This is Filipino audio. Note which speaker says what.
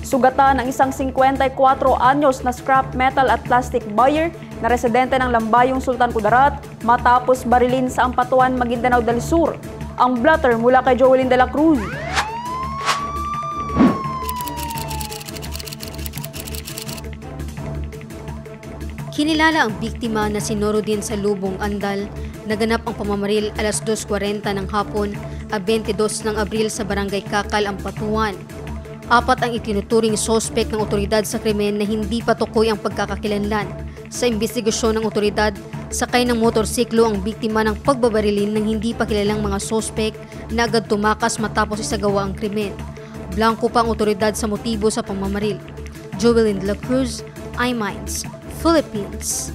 Speaker 1: Sugatan ng isang 54 anyos na scrap metal at plastic buyer na residente ng Lambayong Sultan Kudarat matapos barilin sa Ampatuan, Maguindanao del Sur. Ang blotter mula kay Joelyn de la Cruz.
Speaker 2: Kinilala ang biktima na si Norodin sa Lubong, Andal. Naganap ang pamamaril alas 2:40 ng hapon, 22 ng Abril sa Barangay Kakal, Ampatuan. 4 ang itinuturing sospek ng otoridad sa krimen na hindi pa tukoy ang pagkakakilanlan. Sa imbestigasyon ng otoridad, sakay ng motorsiklo ang biktima ng pagbabarilin ng hindi pa kilalang mga sospek na agad tumakas matapos isagawa ang krimen. Blanco pa ang otoridad sa motibo sa pamamaril. Joelyn de la Cruz, iMinds, Philippines.